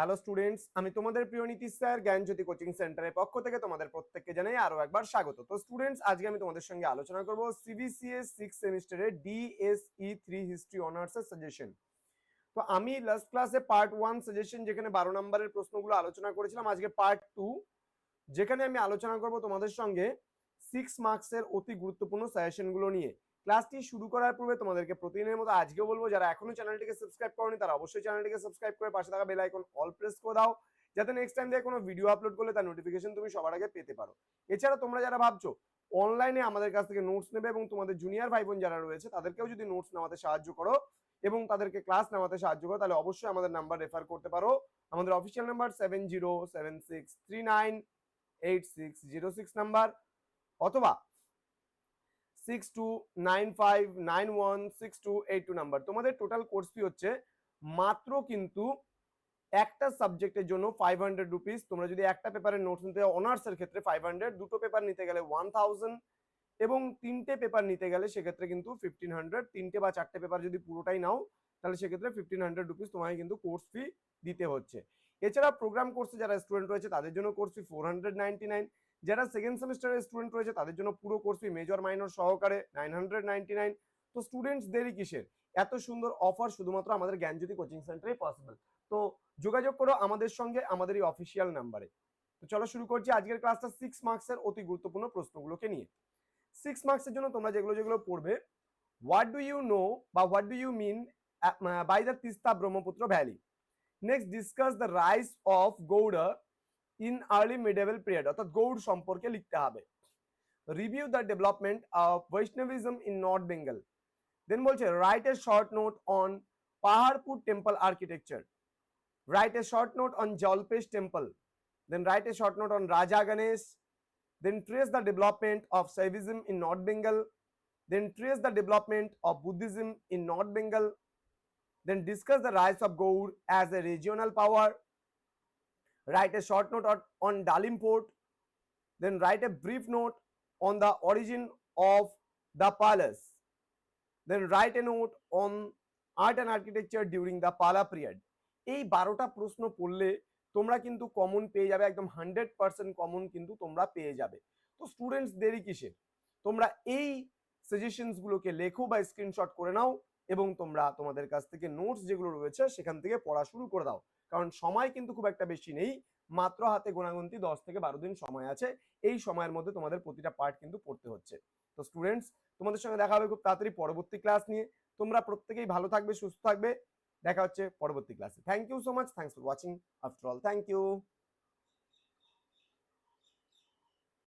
Hello students, আমি তোমাদের প্রিয় নীতিশ স্যার জ্ঞানজ্যোতি কোচিং সেন্টারের পক্ষ থেকে তোমাদের প্রত্যেককে জানাই আরো একবার স্বাগত। তো স্টুডেন্টস, আজকে আমি তোমাদের সঙ্গে আলোচনা করব সিবিসিএস 6 সেমিস্টারের ডিএসই 3 হিস্ট্রি অনার্স এর সাজেশন। তো আমি লাস্ট ক্লাসে পার্ট 1 সাজেশন যেখানে 12 নম্বরের প্রশ্নগুলো আলোচনা করেছিলাম, আজকে পার্ট 2 যেখানে আমি আলোচনা করব তোমাদের সঙ্গে 6 মার্কসের অতি গুরুত্বপূর্ণ সাজেশনগুলো নিয়ে। ক্লাসটি শুরু করার পূর্বে তোমাদেরকে প্রতিদিনের মতো আজকেও বলবো, যারা এখনো চ্যানেলটিকে সাবস্ক্রাইব করোনি তারা অবশ্যই চ্যানেলটিকে সাবস্ক্রাইব করে পাশে থাকা বেল আইকন অল প্রেস করে দাও, যাতে নেক্সট টাইম দিয়ে কোনো ভিডিও আপলোড করলে তার নোটিফিকেশন তুমি সবার আগে পেতে পারো। এছাড়া তোমরা যারা ভাবছো অনলাইনে আমাদের কাছ থেকে নোটস নেবে এবং তোমাদের জুনিয়র ভাই বোন যারা রয়েছে তাদেরকেও যদি নোটস নেওয়াতে সাহায্য করো এবং তাদেরকে ক্লাস নেওয়াতে সাহায্য করো, তাহলে অবশ্যই আমাদের নাম্বার রেফার করতে পারো। আমাদের অফিসিয়াল নাম্বার 7076398606 নাম্বার, অথবা 6295916282 নাম্বার। তোমাদের টোটাল কোর্স ফি হচ্ছে মাত্র কিন্তু একটা সাবজেক্টের জন্য 500 রুপিস। তোমরা যদি একটা পেপারের নোটস নিতে অনার্স এর ক্ষেত্রে 500, দুটো পেপার নিতে গেলে 1000 এবং তিনটে পেপার নিতে গেলে সেক্ষেত্রে কিন্তু 1500। তিনটে বা চারটে পেপার যদি পুরোটাই নাও তাহলে সেক্ষেত্রে 1500 রুপিস তোমাকে কিন্তু কোর্স ফি দিতে হচ্ছে। এছাড়া প্রোগ্রাম কোর্সে যারা স্টুডেন্ট রয়েছে তাদের জন্য কোর্স ফি 499, যারা সেকেন্ড সেমিস্টারের স্টুডেন্ট রয়েছে তাদের জন্য পুরো কোর্স ফি মেজর মাইনর সহকারে 999। তো স্টুডেন্টস দেরি কিসের? এত সুন্দর অফার শুধুমাত্র আমাদের জ্ঞানজ্যোতি কোচিং সেন্টারে পসিবল। তো যোগাযোগ করো আমাদের সঙ্গে আমাদের এই অফিসিয়াল নাম্বারে। তো চলো শুরু করছি আজকের ক্লাসটা 6 মার্কসের অতি গুরুত্বপূর্ণ প্রশ্নগুলোকে নিয়ে। 6 মার্কসের জন্য তোমরা যেগুলো পড়বে, হোয়াট ডু ইউ নো বা what do you mean by the Teesta Brahmaputra valley. Next, discuss the rise of Gauda in early medieval period, অর্থাৎ গৌড় সম্পর্কে লিখতে হবে। Review the development of Vaishnavism in north Bengal. Then বলছে write a short note on Paharpur temple architecture, write a short note on Jalpesh temple, then write a short note on Raja Ganesh, then trace the development of Shaivism in North Bengal, then trace the development of Buddhism in North Bengal, then discuss the rise of Gaur as a regional power, write a short note on Dalim Port, then write a brief note on the origin of the palace, then write a note on art and architecture during the Pala period. এই 12টা প্রশ্ন পড়লে তোমরা কিন্তু common পেয়ে যাবে, একদম 100% common কিন্তু তোমরা পেয়ে যাবে। তো স্টুডেন্টস দেরি কিসের? তোমরা এই সাজেশনস গুলোকে লেখো বা স্ক্রিনশট করে নাও এবং তোমরা তোমাদের কাছ থেকে নোটস যেগুলো রয়েছে সেখান থেকে পড়া শুরু করে দাও, কারণ সময় কিন্তু খুব একটা বেশি নেই, মাত্র হাতে গোনাগুনতি 10 থেকে 12 দিন সময় আছে। এই সময়ের মধ্যে তোমাদের প্রতিটা পার্ট কিন্তু পড়তে হচ্ছে। তো স্টুডেন্টস, তোমাদের সঙ্গে দেখা হবে খুব তাড়াতাড়ি পরবর্তী ক্লাস নিয়ে। তোমরা প্রত্যেকেই ভালো থাকবে, সুস্থ থাকবে। দেখা হচ্ছে পরবর্তী ক্লাসে। Thank you so much, thanks for watching after all, thank you.